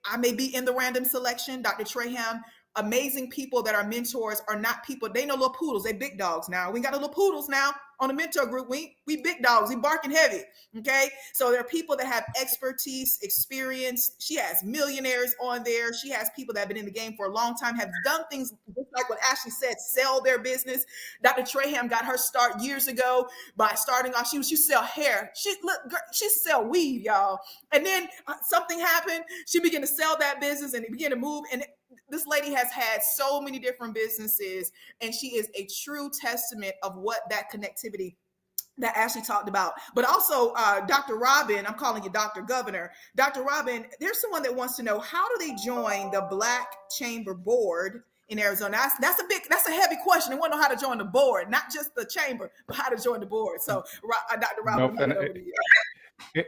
I may be in the random selection. Dr. Trayham, amazing people that are mentors are not people, they know little poodles, they big dogs now. We got little poodles now. on the mentor group, we big dogs, we barking heavy. Okay. So there are people that have expertise, experience. She has millionaires on there. She has people that have been in the game for a long time, have done things just like what Ashley said, sell their business. Dr. Trayham got her start years ago by starting off. She sell hair. She sell weave, y'all. And then something happened. She began to sell that business and it began to move. And this lady has had so many different businesses, and she is a true testament of what that connectivity that Ashley talked about. But also, Dr. Robin, I'm calling you Dr. Governor. Dr. Robin, there's someone that wants to know, how do they join the Black Chamber Board in Arizona? That's a heavy question. They want to know how to join the board, not just the chamber, but how to join the board. So, Dr. Robin, Nope. I'm gonna over to you.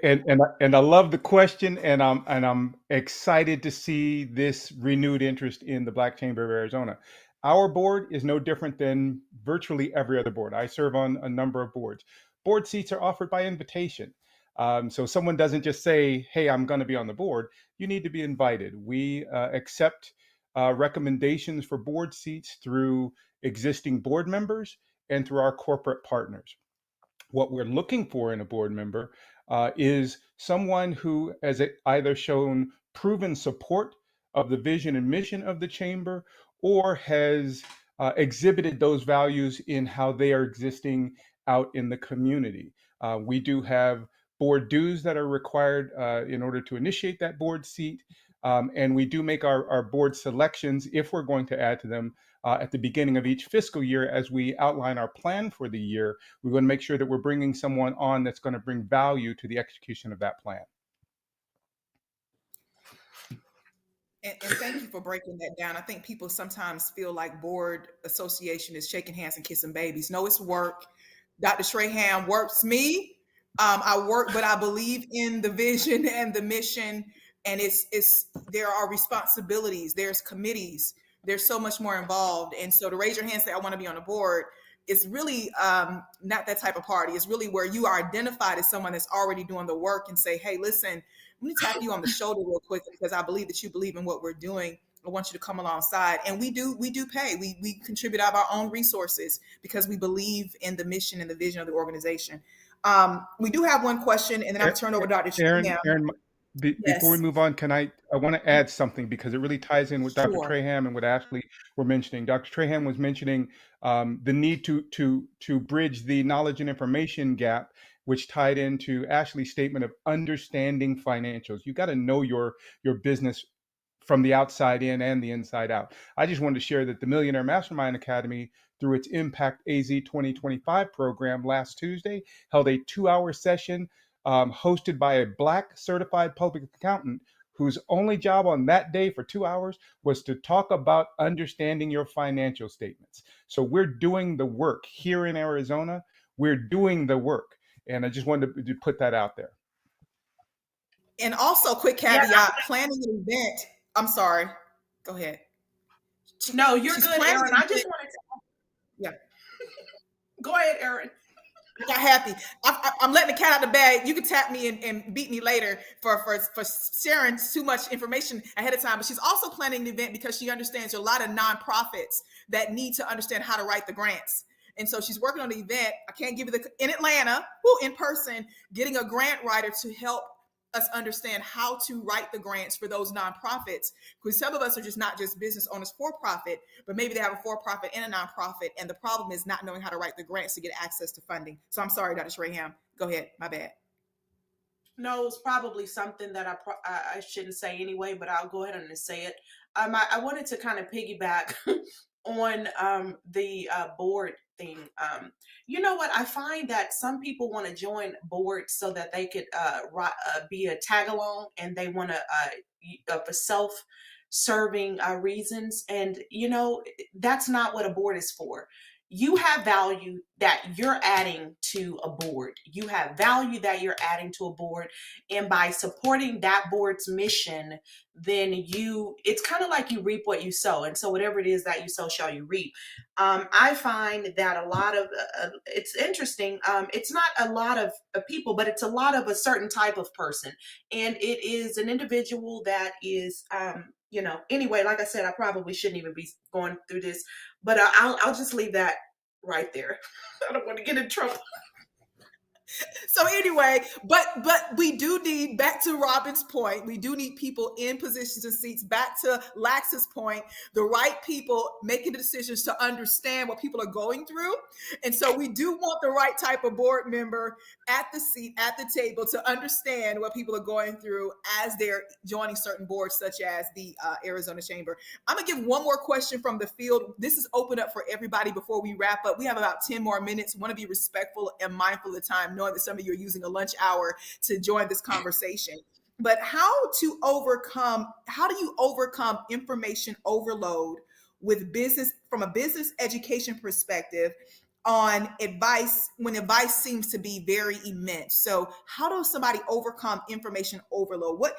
And I love the question, and I'm excited to see this renewed interest in the Black Chamber of Arizona. Our board is no different than virtually every other board. I serve on a number of boards. Board seats are offered by invitation. So someone doesn't just say, "Hey, I'm going to be on the board." You need to be invited. We accept recommendations for board seats through existing board members and through our corporate partners. What we're looking for in a board member is someone who has either shown proven support of the vision and mission of the chamber, or has exhibited those values in how they are existing out in the community. We do have board dues that are required in order to initiate that board seat. And we do make our board selections, if we're going to add to them, at the beginning of each fiscal year. As we outline our plan for the year, we want to make sure that we're bringing someone on that's going to bring value to the execution of that plan. And thank you for breaking that down. I think people sometimes feel like board association is shaking hands and kissing babies. No, it's work. Dr. Trayham works me. I work, but I believe in the vision and the mission. And there are responsibilities, there's committees, there's so much more involved. And so to raise your hand and say, I want to be on the board, is really not that type of party. It's really where you are identified as someone that's already doing the work and say, hey, listen, let me tap you on the shoulder real quick because I believe that you believe in what we're doing. I want you to come alongside. And we do pay. We contribute out of our own resources because we believe in the mission and the vision of the organization. We do have one question, and then I'll turn over to Dr. Erin, Yes. Before we move on, I want to add something because it really ties in with Dr. Sure. Trayham and what Ashley were mentioning. Dr. Trayham was mentioning the need to bridge the knowledge and information gap, which tied into Ashley's statement of understanding financials. You got to know your business from the outside in and the inside out. I just wanted to share that the Millionaire Mastermind Academy, through its Impact AZ 2025 program last Tuesday, held a 2-hour session hosted by a Black certified public accountant whose only job on that day for 2 hours was to talk about understanding your financial statements. So we're doing the work here in Arizona. We're doing the work. And I just wanted to put that out there. And also, quick caveat, planning an event. I'm sorry. Go ahead. No, you're good, Erin. I just wanted to. Yeah. Go ahead, Erin. I got happy. I'm letting the cat out of the bag. You can tap me and beat me later for sharing too much information ahead of time. But she's also planning an event because she understands there are a lot of nonprofits that need to understand how to write the grants. And so she's working on the event. I can't give you in Atlanta, in person, getting a grant writer to help us understand how to write the grants for those nonprofits, because some of us are not just business owners for profit, but maybe they have a for-profit and a nonprofit, and the problem is not knowing how to write the grants to get access to funding. So I'm sorry, Dr. Trayham. Go ahead. My bad. No, it's probably something that I shouldn't say anyway, but I'll go ahead and say it. I wanted to kind of piggyback on the board thing. You know what? I find that some people want to join boards so that they could be a tag along, and they want to for self-serving reasons. And that's not what a board is for. You have value that you're adding to a board. You have value that you're adding to a board. And by supporting that board's mission, then it's kind of like you reap what you sow. And so whatever it is that you sow shall you reap. I find that a lot of, it's interesting. It's not a lot of people, but it's a lot of a certain type of person. And it is an individual that is, anyway, like I said, I probably shouldn't even be going through this, but I'll just leave that right there. I don't want to get in trouble. So anyway, but we do need, back to Robin's point, we do need people in positions and seats. Back to Lax's point, the right people making the decisions to understand what people are going through. And so we do want the right type of board member at the seat, at the table, to understand what people are going through as they're joining certain boards, such as the Arizona Chamber. I'm gonna give one more question from the field. This is open up for everybody before we wrap up. We have about 10 more minutes. Want to be respectful and mindful of the time, knowing that some of you are using a lunch hour to join this conversation. But how do you overcome information overload with business, from a business education perspective, on advice when advice seems to be very immense? So how does somebody overcome information overload? What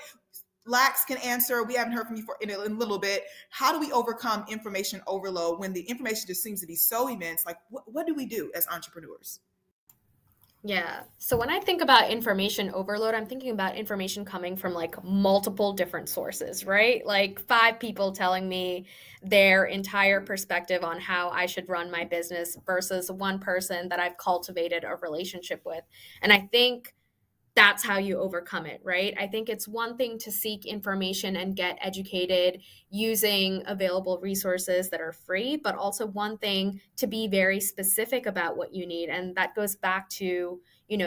Lax can answer. We haven't heard from you in a little bit. How do we overcome information overload when the information just seems to be so immense? Like, what do we do as entrepreneurs? Yeah. So when I think about information overload, I'm thinking about information coming from like multiple different sources, right? Like 5 people telling me their entire perspective on how I should run my business versus one person that I've cultivated a relationship with. And I think that's how you overcome it, right? I think it's one thing to seek information and get educated using available resources that are free, but also one thing to be very specific about what you need. And that goes back to,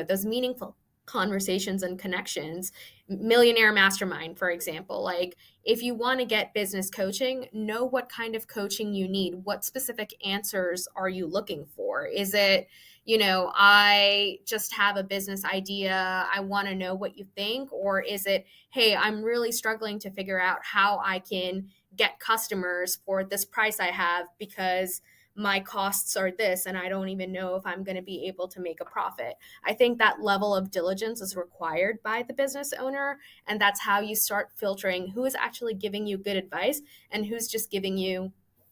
those meaningful conversations and connections. Millionaire Mastermind, for example, like if you want to get business coaching, know what kind of coaching you need. What specific answers are you looking for? Is it, I just have a business idea, I want to know what you think? Or is it, hey, I'm really struggling to figure out how I can get customers for this price I have because my costs are this and I don't even know if I'm going to be able to make a profit. I think that level of diligence is required by the business owner. And that's how you start filtering who is actually giving you good advice and who's just giving you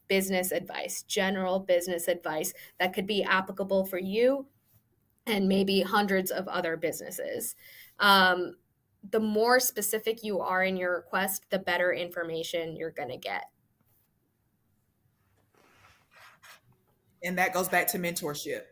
business advice, general business advice that could be applicable for you and maybe hundreds of other businesses. The more specific you are in your request, the better information you're going to get. And that goes back to mentorship.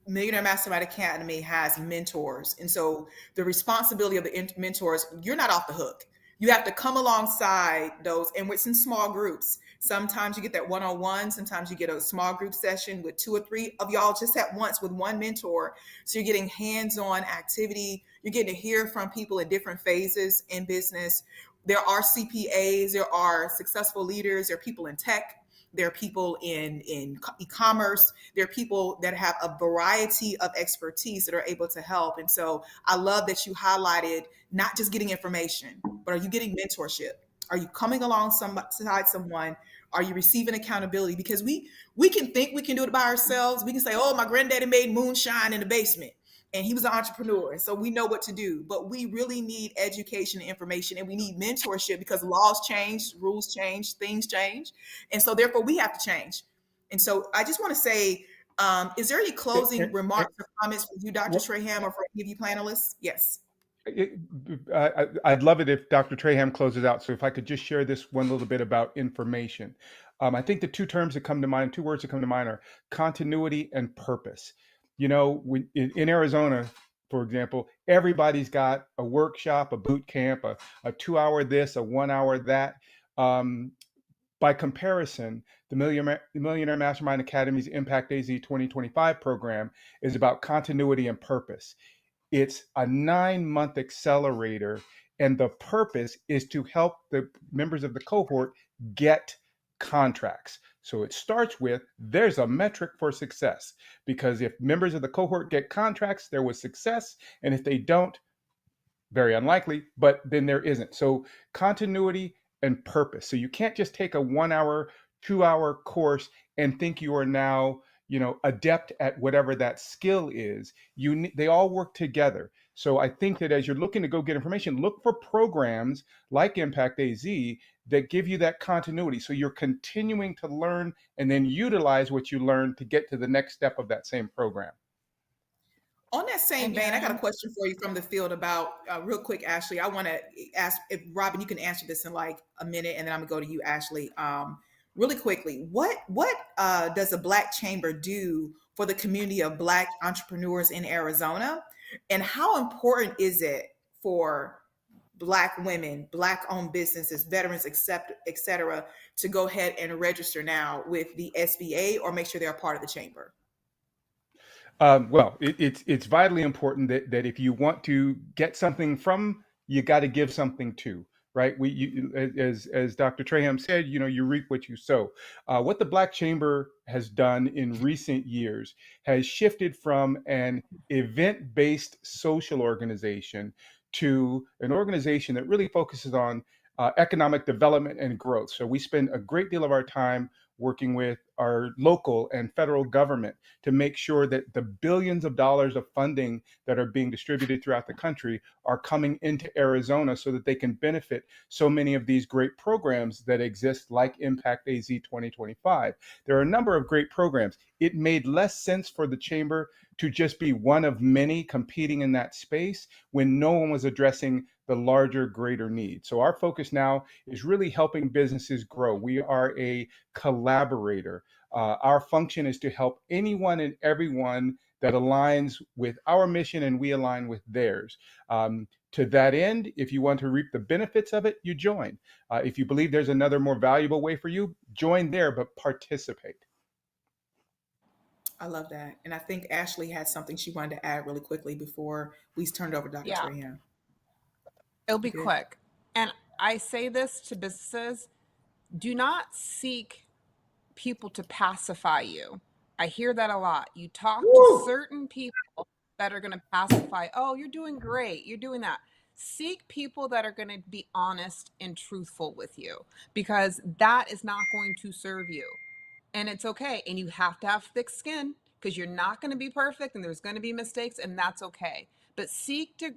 Millionaire Mastermind Academy has mentors. And so the responsibility of the mentors, you're not off the hook. You have to come alongside those, and it's in small groups. Sometimes you get that one-on-one. Sometimes you get a small group session with 2 or 3 of y'all just at once with one mentor. So you're getting hands-on activity. You're getting to hear from people in different phases in business. There are CPAs, there are successful leaders, there are people in tech, there are people in e-commerce, there are people that have a variety of expertise that are able to help. And so I love that you highlighted not just getting information, but are you getting mentorship? Are you coming alongside someone? Are you receiving accountability? Because we can think we can do it by ourselves. We can say, oh, my granddaddy made moonshine in the basement and he was an entrepreneur, and so we know what to do. But we really need education and information, and we need mentorship because laws change, rules change, things change. And so therefore we have to change. And so I just want to say, is there any closing remarks or comments for you, Dr. Trayham, or for any of you panelists? Yes. I'd love it if Dr. Trayham closes out. So if I could just share this one little bit about information. I think the 2 terms that come to mind, 2 words that come to mind are continuity and purpose. In Arizona, for example, everybody's got a workshop, a boot camp, a 2-hour this, a 1-hour that. By comparison, the Millionaire Mastermind Academy's Impact AZ 2025 program is about continuity and purpose. It's a 9-month accelerator, and the purpose is to help the members of the cohort get contracts. So it starts with, there's a metric for success, because if members of the cohort get contracts, there was success. And if they don't, very unlikely, but then there isn't. So continuity and purpose. So you can't just take a 1-hour, 2-hour course and think you are now, adept at whatever that skill is. They all work together. So I think that as you're looking to go get information, look for programs like Impact AZ that give you that continuity. So you're continuing to learn and then utilize what you learned to get to the next step of that same program. On that same vein, I got a question for you from the field about, real quick, Ashley. I want to ask if Robin, you can answer this in like a minute, and then I'm gonna go to you, Ashley. really quickly, what does the Black Chamber do for the community of Black entrepreneurs in Arizona? And how important is it for Black women, Black-owned businesses, veterans, et cetera, to go ahead and register now with the SBA or make sure they're a part of the chamber? Well, it's vitally important that if you want to get something from, you got to give something to, right? As Dr. Trayham said, you reap what you sow. What the Black Chamber has done in recent years has shifted from an event-based social organization to an organization that really focuses on economic development and growth. So we spend a great deal of our time working with our local and federal government to make sure that the billions of dollars of funding that are being distributed throughout the country are coming into Arizona so that they can benefit so many of these great programs that exist, like Impact AZ 2025. There are a number of great programs. It made less sense for the chamber to just be one of many competing in that space when no one was addressing the larger, greater need. So our focus now is really helping businesses grow. We are a collaborator. Our function is to help anyone and everyone that aligns with our mission and we align with theirs. To that end, if you want to reap the benefits of it, you join. If you believe there's another more valuable way for you, join there, but participate. I love that. And I think Ashley had something she wanted to add really quickly before we turned over to Dr. Yeah. Trayham. It'll be quick. And I say this to businesses, do not seek people to pacify you. I hear that a lot. You talk to certain people that are going to pacify, oh, you're doing great, you're doing that. Seek people that are going to be honest and truthful with you, because that is not going to serve you. And it's okay. And you have to have thick skin, because you're not going to be perfect and there's going to be mistakes, and that's okay. But seek to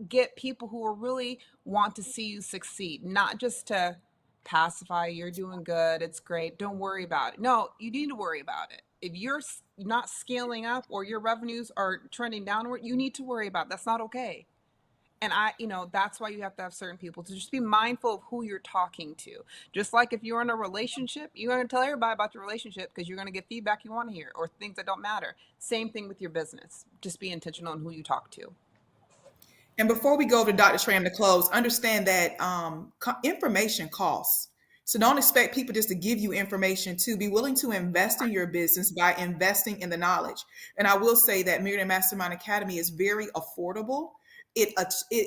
get people who will really want to see you succeed, not just to pacify, you're doing good, it's great, don't worry about it. No, you need to worry about it. If you're not scaling up or your revenues are trending downward, you need to worry about it. That's not okay. And that's why you have to have certain people to just be mindful of who you're talking to. Just like if you're in a relationship, you're going to tell everybody about your relationship because you're going to get feedback you want to hear or things that don't matter. Same thing with your business. Just be intentional on who you talk to. And before we go to Dr. Trayham to close, understand that information costs. So don't expect people just to give you information. To be willing to invest in your business by investing in the knowledge. And I will say that Millionaire Mastermind Academy is very affordable. It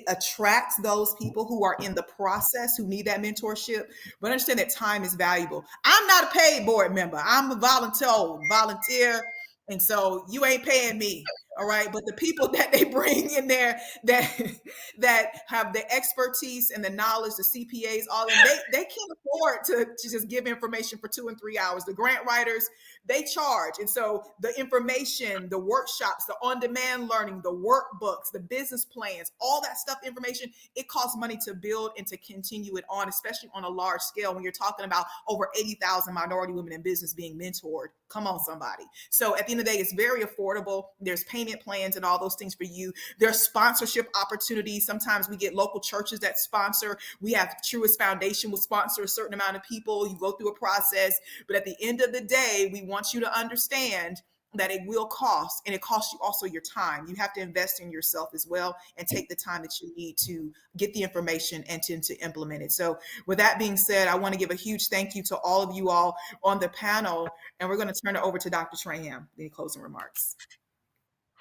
attracts those people who are in the process, who need that mentorship, but understand that time is valuable. I'm not a paid board member. I'm a volunteer. And so you ain't paying me. All right. But the people that they bring in there that have the expertise and the knowledge, the CPAs, all of them, they can't afford to just give information for 2 and 3 hours. The grant writers, they charge. And so the information, the workshops, the on-demand learning, the workbooks, the business plans, all that stuff, information, it costs money to build and to continue it on, especially on a large scale when you're talking about over 80,000 minority women in business being mentored. Come on, somebody. So at the end of the day, it's very affordable. There's payment plans and all those things for you. There's sponsorship opportunities. Sometimes we get local churches that sponsor. We have Truist Foundation will sponsor a certain amount of people. You go through a process. But at the end of the day, we want you to understand that it will cost, and it costs you also your time. You have to invest in yourself as well and take the time that you need to get the information and to implement it. So with that being said, I want to give a huge thank you to all of you all on the panel, and we're going to turn it over to Dr. Trayham. Any closing remarks?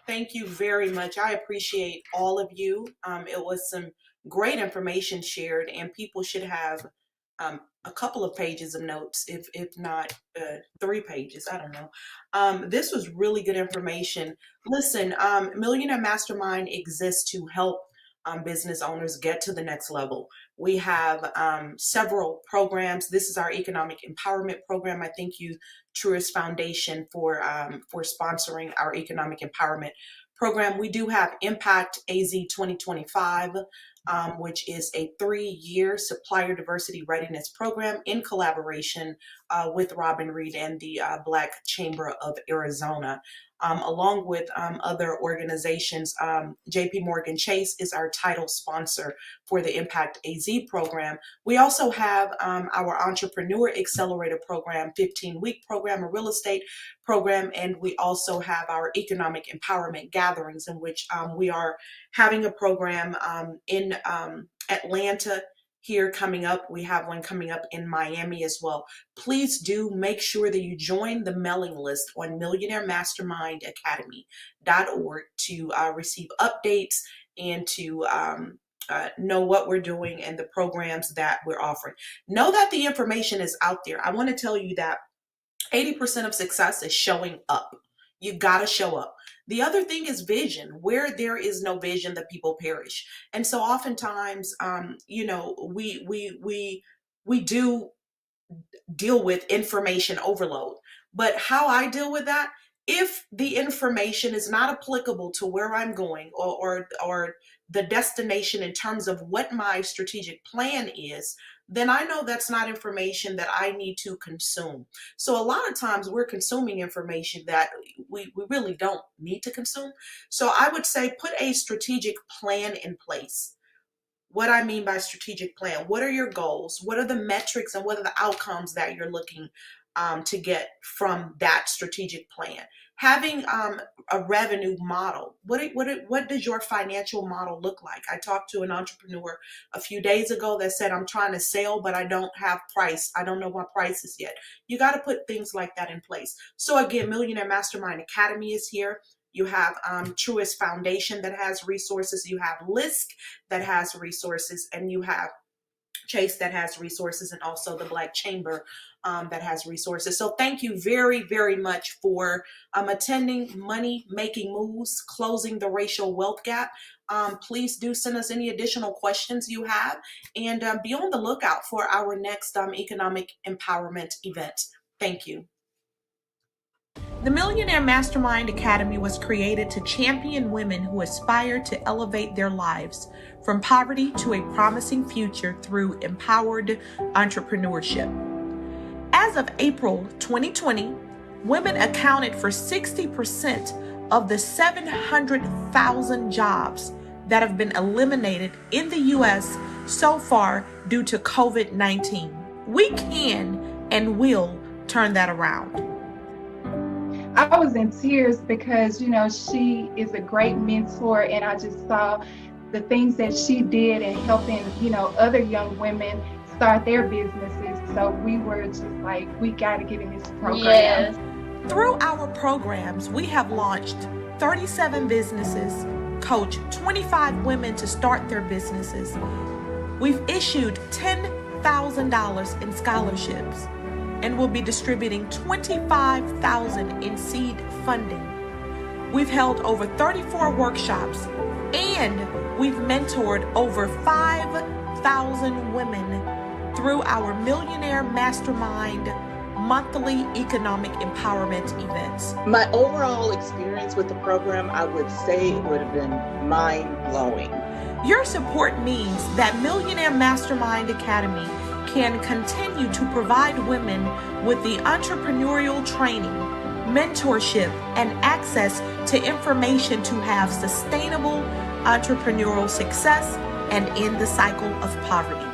Thank you very much. I appreciate all of you. It was some great information shared, and people should have a couple of pages of notes, if not 3 pages. I don't know. This was really good information. Listen, Millionaire Mastermind exists to help business owners get to the next level. We have several programs. This is our economic empowerment program. I thank you, Truist Foundation, for sponsoring our economic empowerment program. We do have Impact AZ 2025, which is a 3-year supplier diversity readiness program in collaboration with Robin Reed and the Black Chamber of Arizona, along with other organizations. JP Morgan Chase is our title sponsor for the Impact AZ program. We also have our Entrepreneur Accelerator program, 15-week program, a real estate program, and we also have our economic empowerment gatherings, in which we are having a program in Atlanta here coming up. We have one coming up in Miami as well. Please do make sure that you join the mailing list on MillionaireMastermindAcademy.org to receive updates and to know what we're doing and the programs that we're offering. Know that the information is out there. I want to tell you that 80% of success is showing up. You got to show up. The other thing is vision. Where there is no vision, the people perish. And so oftentimes, we do deal with information overload. But how I deal with that, if the information is not applicable to where I'm going or the destination in terms of what my strategic plan is, then I know that's not information that I need to consume. So a lot of times we're consuming information that we really don't need to consume. So I would say put a strategic plan in place. What I mean by strategic plan, what are your goals? What are the metrics and what are the outcomes that you're looking to get from that strategic plan? Having a revenue model. What does your financial model look like? I talked to an entrepreneur a few days ago that said, I'm trying to sell, but I don't have price. I don't know what price is yet. You got to put things like that in place. So again, Millionaire Mastermind Academy is here. You have Truist Foundation that has resources. You have LISC that has resources, and you have Chase that has resources, and also the Black Chamber that has resources. So thank you very, very much for attending Money Making Moves, Closing the Racial Wealth Gap. Please do send us any additional questions you have, and be on the lookout for our next economic empowerment event. Thank you. The Millionaire Mastermind Academy was created to champion women who aspire to elevate their lives from poverty to a promising future through empowered entrepreneurship. As of April 2020, women accounted for 60% of the 700,000 jobs that have been eliminated in the U.S. so far due to COVID-19. We can and will turn that around. I was in tears because, she is a great mentor, and I just saw the things that she did in helping, other young women start their businesses. So we were just like, we got to get in this program. Yes. Through our programs, we have launched 37 businesses, coached 25 women to start their businesses. We've issued $10,000 in scholarships, and will be distributing $25,000 in seed funding. We've held over 34 workshops, and we've mentored over 5,000 women through our Millionaire Mastermind monthly economic empowerment events. My overall experience with the program, I would say it would have been mind-blowing. Your support means that Millionaire Mastermind Academy can continue to provide women with the entrepreneurial training, mentorship, and access to information to have sustainable entrepreneurial success and end the cycle of poverty.